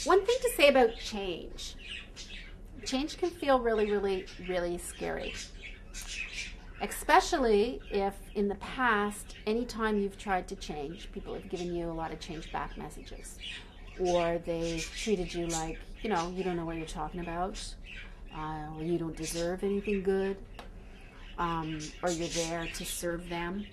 One thing to say about change. Change can feel really, really, really scary. Especially if in the past, anytime you've tried to change, people have given you a lot of change back messages. Or they've treated you like, you don't know what you're talking about. Or you don't deserve anything good. Or you're there to serve them.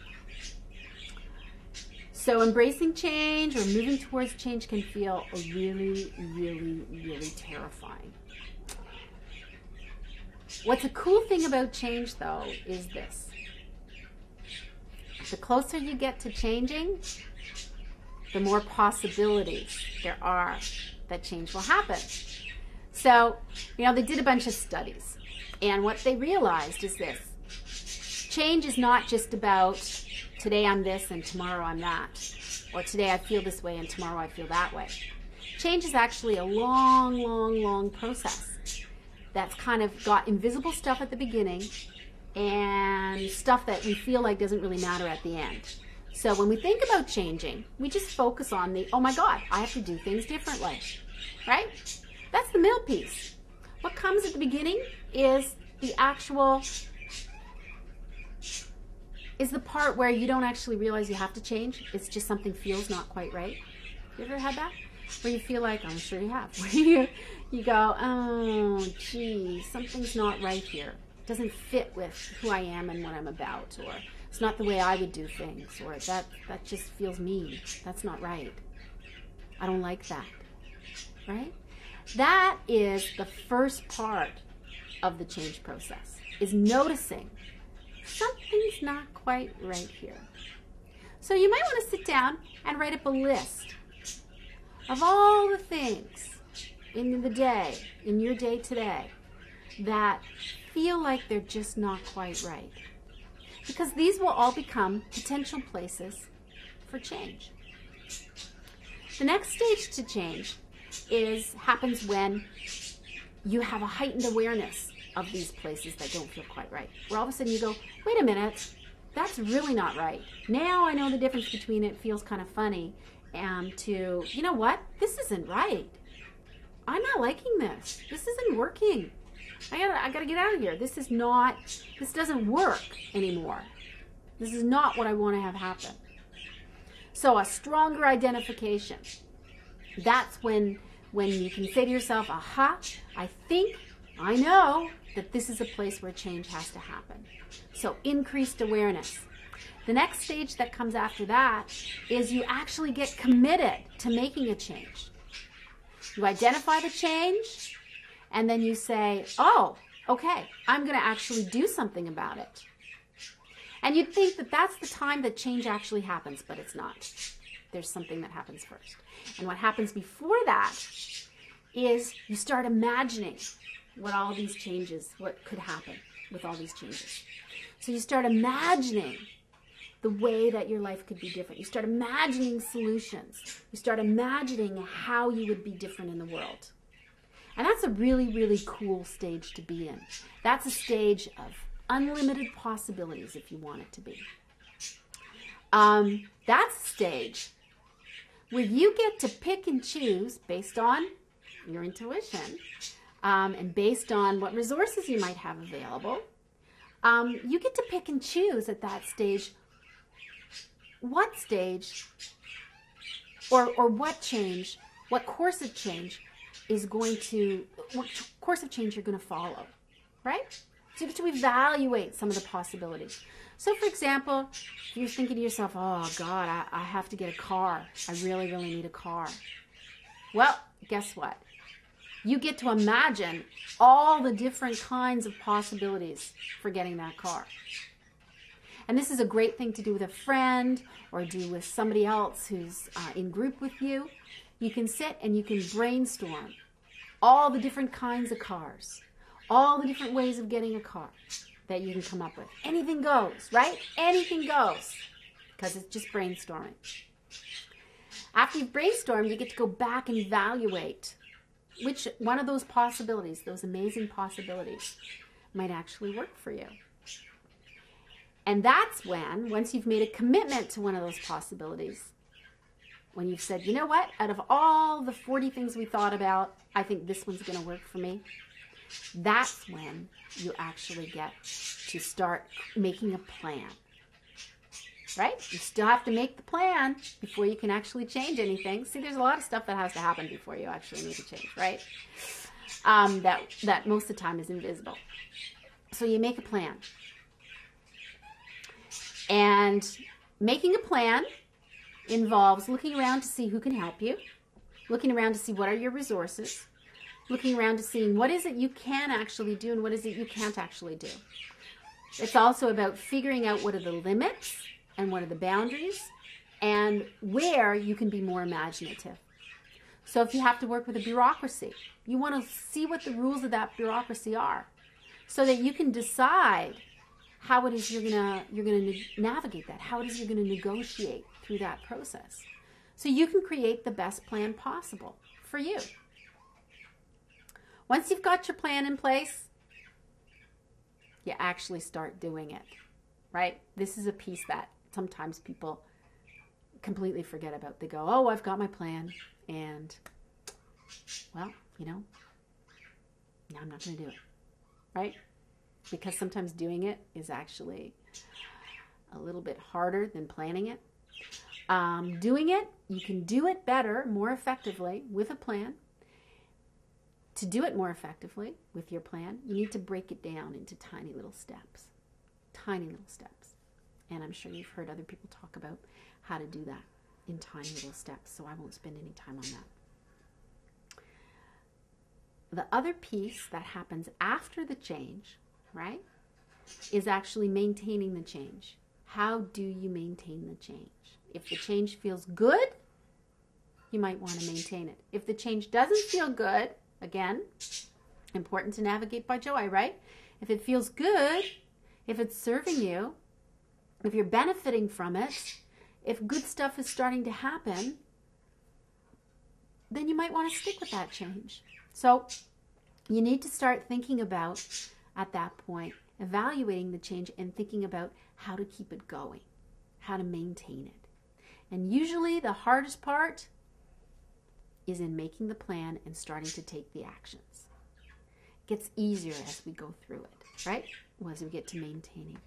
So embracing change or moving towards change can feel really, really, really terrifying. What's a cool thing about change, though, is this. The closer you get to changing, the more possibilities there are that change will happen. So, they did a bunch of studies. And what they realized is this. Change is not just about today I'm this and tomorrow I'm that. Or today I feel this way and tomorrow I feel that way. Change is actually a long, long, long process that's kind of got invisible stuff at the beginning and stuff that we feel like doesn't really matter at the end. So when we think about changing, we just focus on the, oh my God, I have to do things differently, right? That's the middle piece. What comes at the beginning is the part where you don't actually realize you have to change. It's just something feels not quite right. You ever had that? Where you feel like, I'm sure you have, where you go, oh, gee, something's not right here. It doesn't fit with who I am and what I'm about, or it's not the way I would do things, or that just feels mean. That's not right. I don't like that, right? That is the first part of the change process, is noticing something's not quite right here. So you might want to sit down and write up a list of all the things in the day, in your day today, that feel like they're just not quite right. Because these will all become potential places for change. The next stage to change happens when you have a heightened awareness of these places that don't feel quite right. Where all of a sudden you go, wait a minute, that's really not right. Now I know the difference between it feels kind of funny to, you know what, this isn't right. I'm not liking this. This isn't working. I gotta get out of here. This doesn't work anymore. This is not what I want to have happen. So a stronger identification. That's when you can say to yourself, aha, I know that this is a place where change has to happen. So increased awareness. The next stage that comes after that is you actually get committed to making a change. You identify the change, and then you say, oh, okay, I'm going to actually do something about it. And you'd think that that's the time that change actually happens, but it's not. There's something that happens first. And what happens before that is you start imagining what could happen with all these changes. So you start imagining the way that your life could be different. You start imagining solutions. You start imagining how you would be different in the world. And that's a really, really cool stage to be in. That's a stage of unlimited possibilities if you want it to be. That's a stage where you get to pick and choose based on your intuition and based on what resources you might have available. You get to pick and choose at that stage what stage or what change, what course of change what course of change you're going to follow, right? So you get to evaluate some of the possibilities. So for example, if you're thinking to yourself, oh God, I have to get a car. I really, really need a car. Well, guess what? You get to imagine all the different kinds of possibilities for getting that car. And this is a great thing to do with a friend or do with somebody else who's in group with you. You can sit and you can brainstorm all the different kinds of cars, all the different ways of getting a car that you can come up with. Anything goes, right? Anything goes, because it's just brainstorming. After you've brainstormed, you get to go back and evaluate which one of those possibilities, those amazing possibilities, might actually work for you. And that's when, once you've made a commitment to one of those possibilities, when you've said, you know what, out of all the 40 things we thought about, I think this one's going to work for me. That's when you actually get to start making a plan. Right? You still have to make the plan before you can actually change anything. See, there's a lot of stuff that has to happen before you actually make a change, right? That most of the time is invisible. So you make a plan. And making a plan involves looking around to see who can help you, looking around to see what are your resources, looking around to seeing what is it you can actually do and what is it you can't actually do. It's also about figuring out what are the limits and what are the boundaries and where you can be more imaginative. So if you have to work with a bureaucracy, you want to see what the rules of that bureaucracy are so that you can decide how it is you're gonna navigate that, how it is you're gonna negotiate through that process. So you can create the best plan possible for you. Once you've got your plan in place, you actually start doing it, right? This is a piece that sometimes people completely forget about. They go, oh, I've got my plan, and, well, you know, now I'm not going to do it, right? Because sometimes doing it is actually a little bit harder than planning it. Doing it, you can do it better, more effectively with a plan. To do it more effectively with your plan, you need to break it down into tiny little steps. Tiny little steps. And I'm sure you've heard other people talk about how to do that in tiny little steps, so I won't spend any time on that. The other piece that happens after the change, right, is actually maintaining the change. How do you maintain the change? If the change feels good, you might want to maintain it. If the change doesn't feel good, again, important to navigate by joy, right? If it feels good, if it's serving you, if you're benefiting from it, if good stuff is starting to happen, then you might want to stick with that change. So you need to start thinking about, at that point, evaluating the change and thinking about how to keep it going, how to maintain it. And usually the hardest part is in making the plan and starting to take the actions. It gets easier as we go through it, right? As we get to maintaining.